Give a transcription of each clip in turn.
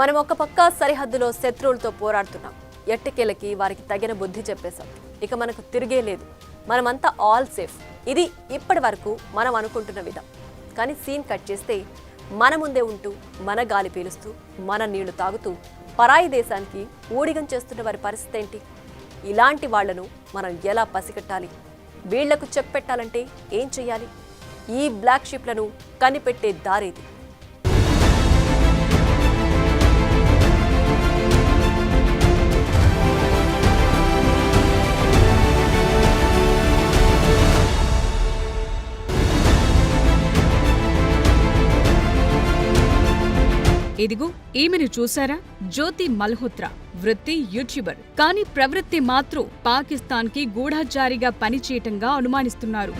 మనం ఒక పక్క సరిహద్దులో శత్రువులతో పోరాడుతున్నాం. ఎట్టకేలకి వారికి తగిన బుద్ధి చెప్పేశాం. ఇక మనకు తిరిగే లేదు. మనమంతా ఆల్ సేఫ్. ఇది ఇప్పటి వరకు మనం అనుకుంటున్న విధం. కానీ సీన్ కట్ చేస్తే మన ముందే ఉంటూ, మన గాలి పీలుస్తూ, మన నీళ్లు తాగుతూ పరాయి దేశానికి ఊడిగం చేస్తున్న వారి పరిస్థితి ఏంటి? ఇలాంటి వాళ్లను మనం ఎలా పసిగట్టాలి? వీళ్లకు చెక్ పెట్టాలంటే ఏం చెయ్యాలి? ఈ బ్లాక్ షిప్లను కనిపెట్టే దారేది? ఇదిగో ఈమెను చూసారా? జ్యోతి మల్హోత్రా. వృత్తి యూట్యూబర్. కానీ ప్రవృత్తి మాత్రం పాకిస్తాన్ కి గూఢచారిగా పనిచేయటంగా అనుమానిస్తున్నారు.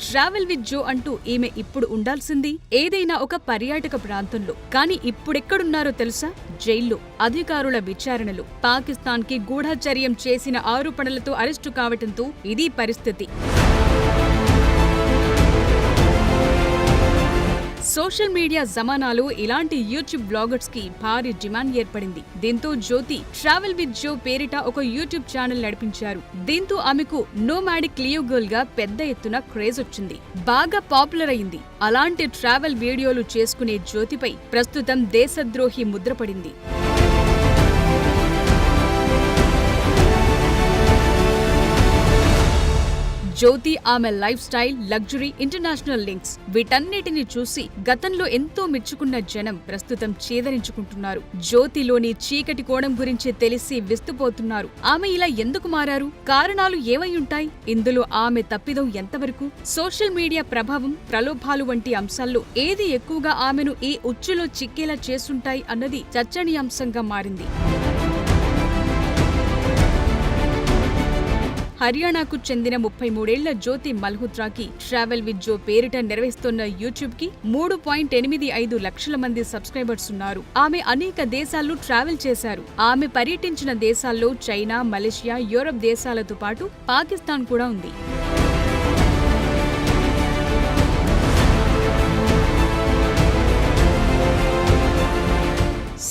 ట్రావెల్ విత్ జో అంటూ ఈమె ఇప్పుడు ఉండాల్సింది ఏదైనా ఒక పర్యాటక ప్రాంతంలో. కానీ ఇప్పుడెక్కడున్నారో తెలుసా? జైల్లో, అధికారుల విచారణలో. పాకిస్తాన్ కి గూఢచర్యం చేసిన ఆరోపణలతో అరెస్టు కావటంతో ఇది పరిస్థితి. సోషల్ మీడియా జమానాలో ఇలాంటి యూట్యూబ్ బ్లాగర్స్ కి భారీ డిమాండ్ ఏర్పడింది. దీంతో జ్యోతి ట్రావెల్ విత్ జో పేరిట ఒక యూట్యూబ్ ఛానల్ నడిపించారు. దీంతో ఆమెకు నోమాడిక్ లియో గర్ల్ గా పెద్ద ఎత్తున క్రేజ్ వచ్చింది. బాగా పాపులర్ అయింది. అలాంటి ట్రావెల్ వీడియోలు చేసుకునే జ్యోతిపై ప్రస్తుతం దేశద్రోహి ముద్రపడింది. జ్యోతి ఆమె life style, luxury, international links వీటన్నిటిని చూసి గతంలో ఎంతో మెచ్చుకున్న జనం ప్రస్తుతం చేదరించుకుంటున్నారు. జ్యోతిలోని చీకటి కోణం గురించి తెలిసి విస్తుపోతున్నారు. ఆమె ఇలా ఎందుకు మారారు? కారణాలు ఏమైయుంటాయి? ఇందులో ఆమె తప్పిదం ఎంతవరకు? సోషల్ మీడియా ప్రభావం, ప్రలోభాలు వంటి అంశాల్లో ఏది ఎక్కువగా ఆమెను ఈ ఉచ్చులో చిక్కేలా చేస్తుంటాయి అన్నది చర్చనీయాంశంగా మారింది. హర్యానాకు చెందిన 33 ఏళ్ల జ్యోతి మల్హోత్రాకి ట్రావెల్ విత్ జో పేరిట నిర్వహిస్తున్న యూట్యూబ్ కి 3.85 లక్షల మంది సబ్స్క్రైబర్స్ ఉన్నారు. ఆమె అనేక దేశాల్లో ట్రావెల్ చేశారు. ఆమె పర్యటించిన దేశాల్లో చైనా, మలేషియా, యూరప్ దేశాలతో పాటు పాకిస్తాన్ కూడా ఉంది.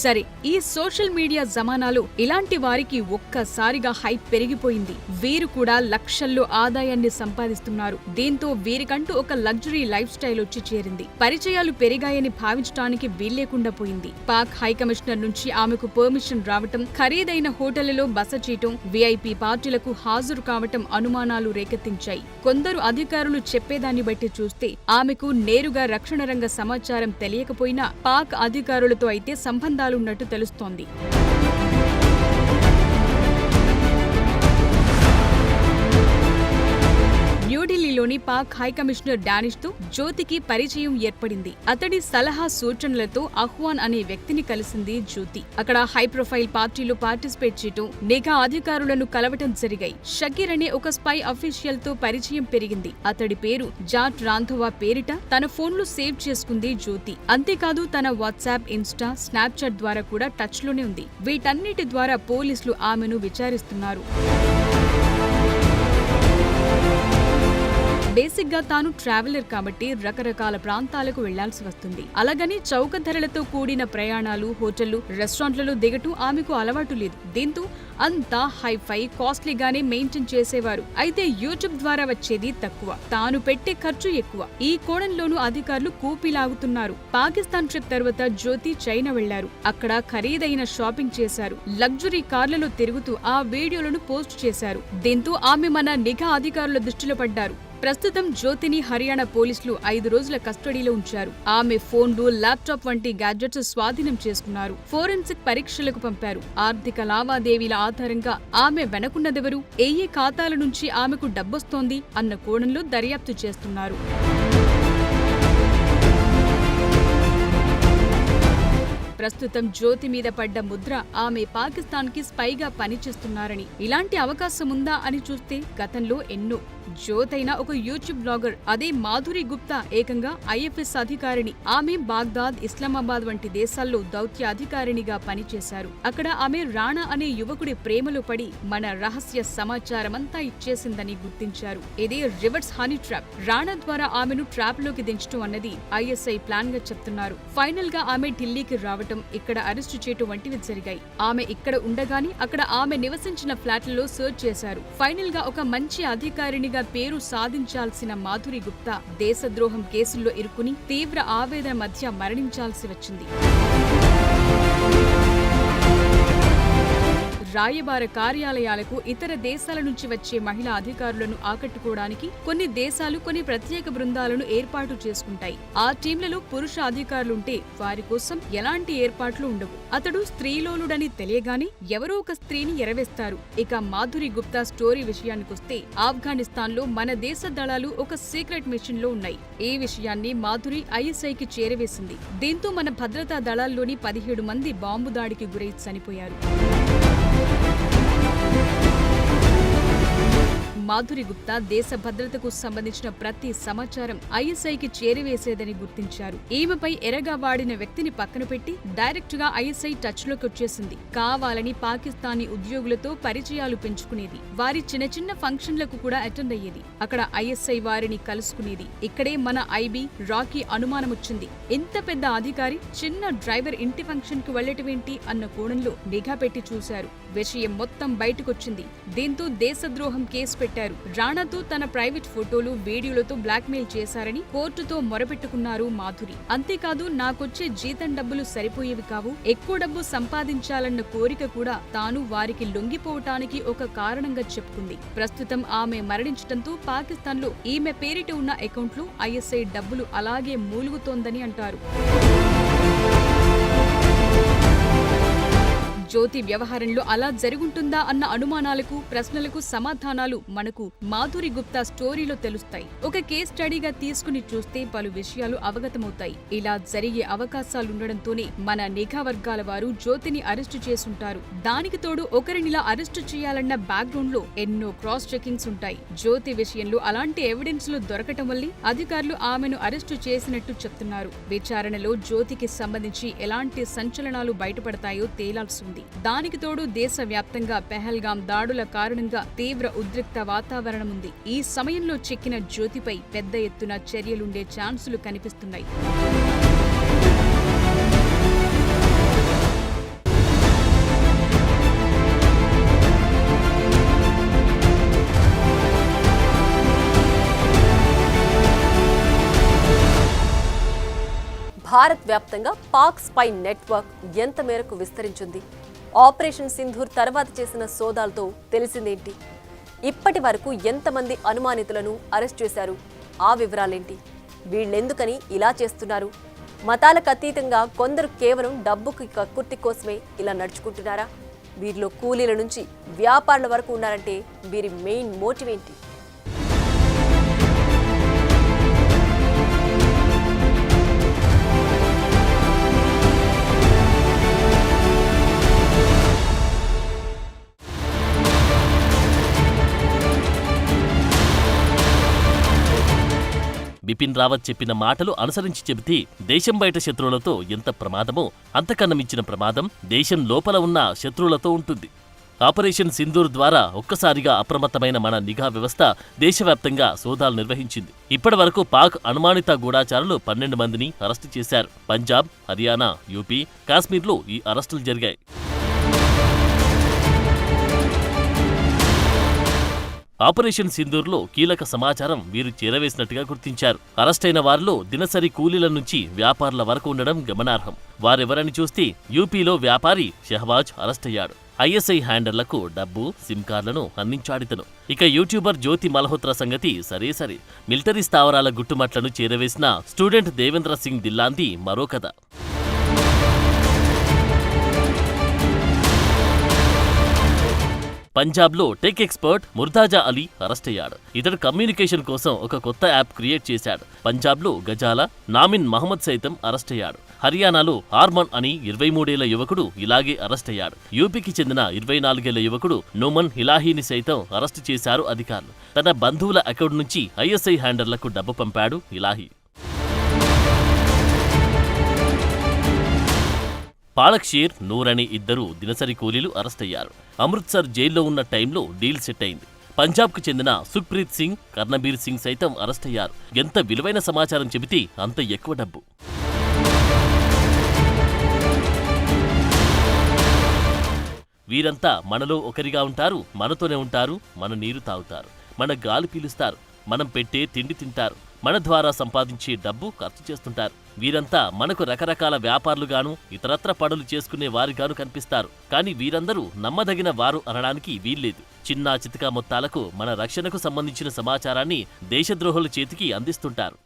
సరే, ఈ సోషల్ మీడియా జమానాలో ఇలాంటి వారికి ఒక్కసారిగా హైప్ పెరిగిపోయింది. వీరు కూడా లక్షల్లో ఆదాయాన్ని సంపాదిస్తున్నారు. దీంతో వీరికంటూ ఒక లగ్జరీ లైఫ్ స్టైల్ వచ్చి చేరింది. పరిచయాలు పెరిగాయని భావించడానికి వీల్లేకుండా పోయింది. పాక్ హైకమిషనర్ నుంచి ఆమెకు పర్మిషన్ రావటం, ఖరీదైన హోటళ్లలో బస చేయటం, విఐపి పార్టీలకు హాజరు కావటం అనుమానాలు రేకెత్తించాయి. కొందరు అధికారులు చెప్పేదాన్ని బట్టి చూస్తే ఆమెకు నేరుగా రక్షణ రంగ సమాచారం తెలియకపోయినా పాక్ అధికారులతో అయితే సంబంధాలు ఉన్నట్టు తెలుస్తోంది. న్యూఢిల్లీలోని పాక్ హైకమిషనర్ డానిష్ తో జ్యోతికి పరిచయం ఏర్పడింది. అతడి సలహా సూచనలతో అహ్వాన్ అనే వ్యక్తిని కలిసింది జ్యోతి. అక్కడ హై ప్రొఫైల్ పార్టీలో పార్టిసిపేట్ చేయటం, నిఘా అధికారులను కలవటం జరిగాయి. షకీర్ అనే ఒక స్పై అఫీషియల్ తో పరిచయం పెరిగింది. అతడి పేరు జాట్ రాంధవా పేరిట తన ఫోన్లో సేవ్ చేసుకుంది జ్యోతి. అంతేకాదు తన వాట్సాప్, ఇన్స్టా, స్నాప్చాట్ ద్వారా కూడా టచ్ లోనే ఉంది. వీటన్నిటి ద్వారా పోలీసులు ఆమెను విచారిస్తున్నారు. బేసిక్ గా తాను ట్రావెలర్ కాబట్టి రకరకాల ప్రాంతాలకు వెళ్లాల్సి వస్తుంది. అలాగని చౌక ధరలతో కూడిన ప్రయాణాలు, హోటళ్లు, రెస్టారెంట్లలో దిగటం ఆమెకు అలవాటు లేదు. దీంతో అంతా హైఫై, కాస్ట్లీగానే మెయింటైన్ చేసేవారు. అయితే యూట్యూబ్ ద్వారా వచ్చేది తక్కువ, తాను పెట్టే ఖర్చు ఎక్కువ. ఈ కోణంలోనూ అధికారులు కూపిలాగుతున్నారు. పాకిస్తాన్ ట్రిప్ తర్వాత జ్యోతి చైనా వెళ్లారు. అక్కడ ఖరీదైన షాపింగ్ చేశారు. లగ్జరీ కార్లలో తిరుగుతూ ఆ వీడియోలను పోస్ట్ చేశారు. దీంతో ఆమె మన నిఘా అధికారుల దృష్టిలో పడ్డారు. ప్రస్తుతం జ్యోతిని హర్యానా పోలీసులు 5 రోజుల కస్టడీలో ఉంచారు. ఆమె ఫోన్లు, ల్యాప్టాప్ వంటి గ్యాడ్జెట్స్ స్వాధీనం చేసుకున్నారు. ఫోరెన్సిక్ పరీక్షలకు పంపారు. ఆర్థిక లావాదేవీల ఆధారంగా ఆమె వెనకున్నదెవరు, ఏ ఖాతాల నుంచి ఆమెకు డబ్బొస్తోంది అన్న కోణంలో దర్యాప్తు చేస్తున్నారు. ప్రస్తుతం జ్యోతి మీద పడ్డ ముద్ర ఆమె పాకిస్తాన్ కి స్పైగా పనిచేస్తున్నారని. ఇలాంటి అవకాశం ఉందా అని చూస్తే గతంలో ఎన్నో జ్యోతైన ఒక యూట్యూబ్ బ్లాగర్. అదే మాధురి గుప్తా ఏకంగా ఐఎఫ్ఎస్ అధికారిని. ఆమె బాగ్దాద్, ఇస్లామాబాద్ వంటి దేశాల్లో దౌత్య అధికారినిగా పనిచేశారు. అక్కడ ఆమె రాణా అనే యువకుడి ప్రేమలో పడి మన రహస్య సమాచారమంతా ఇచ్చేసిందని గుర్తించారు. ఇది రివర్స్ హనీ ట్రాప్. రాణా ద్వారా ఆమెను ట్రాప్ లోకి దించడం అన్నది ఐఎస్ఐ ప్లాన్ గా చెప్తున్నారు. ఫైనల్ గా ఆమె ఢిల్లీకి రావటం, ఇక్కడ అరెస్టు చేయటం వంటివి జరిగాయి. ఆమె ఇక్కడ ఉండగానే అక్కడ ఆమె నివసించిన ఫ్లాట్లలో సర్చ్ చేశారు. ఫైనల్ గా ఒక మంచి అధికారినిగా పేరు సాధించాల్సిన మాధురి గుప్తా దేశద్రోహం కేసుల్లో ఇరుక్కుని తీవ్ర ఆవేదన మధ్య మరణించాల్సి వచ్చింది. రాయబార కార్యాలయాలకు ఇతర దేశాల నుంచి వచ్చే మహిళా అధికారులను ఆకట్టుకోవడానికి కొన్ని దేశాలు కొన్ని ప్రత్యేక బృందాలను ఏర్పాటు చేసుకుంటాయి. ఆ టీంలలో పురుష అధికారులుంటే వారి కోసం ఎలాంటి ఏర్పాట్లు ఉండవు. అతడు స్త్రీలోలుడని తెలియగానే ఎవరో ఒక స్త్రీని ఎరవేస్తారు. ఇక మాధురి గుప్తా స్టోరీ విషయానికొస్తే ఆఫ్ఘనిస్తాన్ లో మన దేశ దళాలు ఒక సీక్రెట్ మిషన్ లో ఉన్నాయి. ఈ విషయాన్ని మాధురి ఐఎస్ఐకి చేరవేసింది. దీంతో మన భద్రతా దళాల్లోని 17 మంది బాంబు దాడికి గురై చనిపోయారు. మాధురి గుప్తా దేశ భద్రతకు సంబంధించిన ప్రతి సమాచారం ఐఎస్ఐకి చేరవేసేదని గుర్తించారు. ఈమెపై ఎరగా వాడిన వ్యక్తిని పక్కన పెట్టి డైరెక్ట్ గా ఐఎస్ఐ టచ్ లోకి వచ్చేసింది. కావాలని పాకిస్తానీ ఉద్యోగులతో పరిచయాలు పెంచుకునేది. వారి చిన్న చిన్న ఫంక్షన్లకు కూడా అటెండ్ అయ్యేది. అక్కడ ఐఎస్ఐ వారిని కలుసుకునేది. ఇక్కడే మన ఐబీ రాకీ అనుమానం వచ్చింది. ఇంత పెద్ద అధికారి చిన్న డ్రైవర్ ఇంటి ఫంక్షన్ కు వెళ్లటమేంటి అన్న కోణంలో నిఘా పెట్టి చూశారు. విషయం మొత్తం బయటకొచ్చింది. దీంతో దేశద్రోహం కేసు పెట్టారు. రాణాతో తన ప్రైవేట్ ఫోటోలు, వీడియోలతో బ్లాక్మెయిల్ చేశారని కోర్టుతో మొరపెట్టుకున్నారు మాధురి. అంతేకాదు, నాకొచ్చే జీతం డబ్బులు సరిపోయేవి కావు, ఎక్కువ డబ్బు సంపాదించాలన్న కోరిక కూడా తాను వారికి లొంగిపోవటానికి ఒక కారణంగా చెప్పుకుంది. ప్రస్తుతం ఆమె మరణించటంతో పాకిస్తాన్లో ఈమె పేరిట ఉన్న అకౌంట్లో ఐఎస్ఐ డబ్బులు అలాగే మూలుగుతోందని అంటారు. జ్యోతి వ్యవహారంలో అలా జరుగుంటుందా అన్న అనుమానాలకు, ప్రశ్నలకు సమాధానాలు మనకు మాధురి గుప్తా స్టోరీలో తెలుస్తాయి. ఒక కేస్ స్టడీగా తీసుకుని చూస్తే పలు విషయాలు అవగతమవుతాయి. ఇలా జరిగే అవకాశాలుండడంతోనే మన నిఘా వర్గాల వారు జ్యోతిని అరెస్టు చేసుంటారు. దానికి తోడు ఒకరినిలా అరెస్టు చేయాలన్న బ్యాక్గ్రౌండ్ లో ఎన్నో క్రాస్ చెకింగ్స్ ఉంటాయి. జ్యోతి విషయంలో అలాంటి ఎవిడెన్స్ లు దొరకటం వల్లే అధికారులు ఆమెను అరెస్టు చేసినట్టు చెప్తున్నారు. విచారణలో జ్యోతికి సంబంధించి ఎలాంటి సంచలనాలు బయటపడతాయో తేలాల్సి ఉంది. దానికి తోడు దేశవ్యాప్తంగా పెహల్గాం దాడుల కారణంగా తీవ్ర ఉద్రిక్త వాతావరణం ఉంది. ఈ సమయంలో చిక్కిన జ్యోతిపై పెద్ద ఎత్తున చర్యలుండే ఛాన్సులు కనిపిస్తున్నాయి. భారత్ వ్యాప్తంగా పాక్ స్పై నెట్వర్క్ ఎంత మేరకు విస్తరించింది? ఆపరేషన్ సింధూర్ తర్వాత చేసిన సోదాలతో తెలిసిందేంటి? ఇప్పటి వరకు ఎంతమంది అనుమానితులను అరెస్ట్ చేశారు? ఆ వివరాలేంటి? వీళ్ళెందుకని ఇలా చేస్తున్నారు? మతాలకు అతీతంగా కొందరు కేవలం డబ్బుకి కక్కుర్తి కోసమే ఇలా నడుచుకుంటున్నారా? వీరిలో కూలీల నుంచి వ్యాపారుల వరకు ఉన్నారంటే వీరి మెయిన్ మోటివ్ ఏంటి? బిపిన్ రావత్ చెప్పిన మాటలు అనుసరించి చెబితే దేశం బయట శత్రువులతో ఎంత ప్రమాదమో అంతకన్నా మించిన ప్రమాదం దేశం లోపల ఉన్న శత్రువులతో ఉంటుంది. ఆపరేషన్ సింధూర్ ద్వారా ఒక్కసారిగా అప్రమత్తమైన మన నిఘా వ్యవస్థ దేశవ్యాప్తంగా సోదాలు నిర్వహించింది. ఇప్పటి వరకు పాక్ అనుమానిత గూఢాచారులు 12 మందిని అరెస్టు చేశారు. పంజాబ్, హర్యానా, యూపీ, కాశ్మీర్లో ఈ అరెస్టులు జరిగాయి. ఆపరేషన్ సింధూర్లో కీలక సమాచారం వీరు చేరవేసినట్టుగా గుర్తించారు. అరెస్టైన వారిలో దినసరి కూలీల నుంచి వ్యాపారుల వరకు ఉండడం గమనార్హం. వారెవరని చూస్తే యూపీలో వ్యాపారి షహబాజ్ అరెస్టయ్యాడు. ఐఎస్ఐ హ్యాండర్లకు డబ్బు, సిమ్ కార్డులను అందించాడితను. ఇక యూట్యూబర్ జ్యోతి మల్హోత్రా సంగతి సరే. మిలిటరీ స్థావరాల గుట్టుమట్లను చేరవేసిన స్టూడెంట్ దేవేంద్ర సింగ్ దిల్లాంది మరో కథ. పంజాబ్లో టెక్ ఎక్స్పర్ట్ ముర్తాజా అలీ అరెస్టయ్యాడు. ఇతడు కమ్యూనికేషన్ కోసం ఒక కొత్త యాప్ క్రియేట్ చేశాడు. పంజాబ్లో గజాలా, నామిన్ మహమ్మద్ సైతం అరెస్టయ్యాడు. హర్యానాలో హార్మన్ అని 23 ఏళ్ల యువకుడు ఇలాగే అరెస్ట్ అయ్యాడు. యూపీకి చెందిన 24 ఏళ్ల యువకుడు నోమన్ ఇలాహీని సైతం అరెస్టు చేశారు అధికారులు. తన బంధువుల అకౌంట్ నుంచి ఐఎస్ఐ హ్యాండర్లకు డబ్బు పంపాడు ఇలాహీ. పాలక్ షేర్, నూర్ అనే ఇద్దరు దినసరి కూలీలు అరెస్ట్ అయ్యారు. అమృత్సర్ జైల్లో ఉన్న టైంలో డీల్ సెట్ అయింది. పంజాబ్కు చెందిన సుఖ్ప్రీత్ సింగ్, కర్ణబీర్ సింగ్ సైతం అరెస్ట్ అయ్యారు. ఎంత విలువైన సమాచారం చెబితే అంత ఎక్కువ డబ్బు. వీరంతా మనలో ఒకరిగా ఉంటారు, మనతోనే ఉంటారు, మన నీరు తాగుతారు, మన గాలి పీలుస్తారు, మనం పెట్టే తిండి తింటారు, మన ద్వారా సంపాదించే డబ్బు ఖర్చు చేస్తుంటారు. వీరంతా మనకు రకరకాల వ్యాపారులుగాను ఇతరత్ర పనులు చేసుకునే వారిగాను కనిపిస్తారు. కానీ వీరందరూ నమ్మదగిన వారు అనడానికి వీల్లేదు. చిన్నా చితకా మొత్తాలకు మన రక్షణకు సంబంధించిన సమాచారాన్ని దేశద్రోహుల చేతికి అందిస్తుంటారు.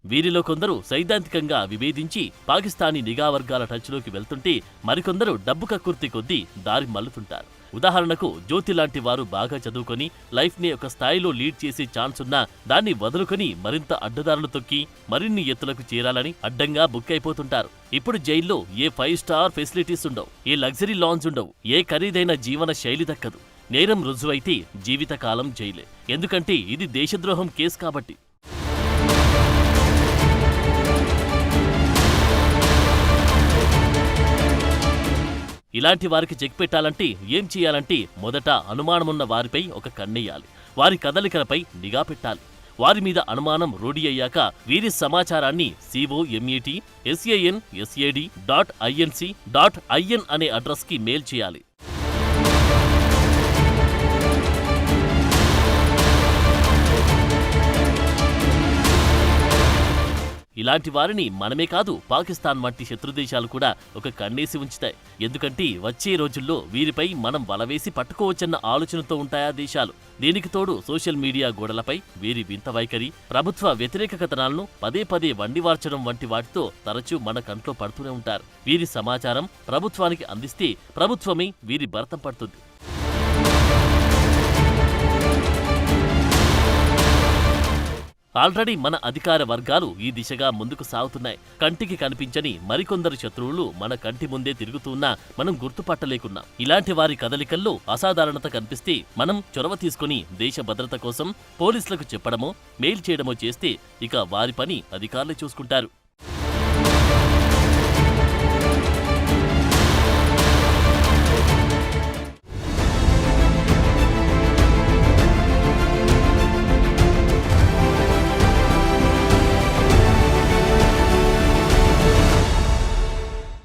వీరిలో కొందరు సైద్ధాంతికంగా విభేదించి పాకిస్తానీ నిఘా వర్గాల టచ్లోకి వెళ్తుంటే, మరికొందరు డబ్బు కక్కుర్తి కొద్దీ దారి మల్లుతుంటారు. ఉదాహరణకు జ్యోతి లాంటి వారు బాగా చదువుకొని లైఫ్ని ఒక స్థాయిలో లీడ్ చేసే ఛాన్స్ ఉన్నా దాన్ని వదులుకొని మరింత అడ్డదారులు తొక్కి మరిన్ని ఎత్తులకు చేరాలని అడ్డంగా బుక్ అయిపోతుంటారు. ఇప్పుడు జైల్లో ఏ 5 స్టార్ ఫెసిలిటీస్ ఉండవు, ఏ లగ్జరీ లాంజ్ ఉండవు, ఏ ఖరీదైన జీవన శైలి దక్కదు. నేరం రుజువైతే జీవితకాలం జైలే. ఎందుకంటే ఇది దేశద్రోహం కేసు కాబట్టి. ఇలాంటి వారికి చెక్ పెట్టాలంటే ఏం చేయాలంటే, మొదట అనుమానమున్న వారిపై ఒక కన్నెయ్యాలి. వారి కదలికలపై నిఘా పెట్టాలి. వారి మీద అనుమానం రూఢి అయ్యాక వీరి సమాచారాన్ని COMATSANSAD.INC.IN అనే అడ్రస్కి మెయిల్ చేయాలి. ఇలాంటి వారిని మనమే కాదు, పాకిస్తాన్ వంటి శత్రుదేశాలు కూడా ఒక కన్నేసి ఉంచుతాయి. ఎందుకంటే వచ్చే రోజుల్లో వీరిపై మనం వలవేసి పట్టుకోవచ్చన్న ఆలోచనతో ఉంటాయా దేశాలు. దీనికి తోడు సోషల్ మీడియా గోడలపై వీరి వింత వైఖరి, ప్రభుత్వ వ్యతిరేక కథనాలను పదే పదే వండివార్చడం వంటి వాటితో తరచూ మన కంట్లో పడుతూనే ఉంటారు. వీరి సమాచారం ప్రభుత్వానికి అందిస్తే ప్రభుత్వమే వీరి భరతం పడుతుంది. ఆల్రెడీ మన అధికార వర్గాలు ఈ దిశగా ముందుకు సాగుతున్నాయి. కంటికి కనిపించని మరికొందరు శత్రువులు మన కంటి ముందే తిరుగుతున్నా మనం గుర్తుపట్టలేకున్నాం. ఇలాంటి వారి కదలికల్లో అసాధారణత కనిపిస్తే మనం చొరవ తీసుకుని దేశ భద్రత కోసం పోలీసులకు చెప్పడమో మెయిల్ చేయడమో చేస్తే ఇక వారి పని అధికారులు చూసుకుంటారు.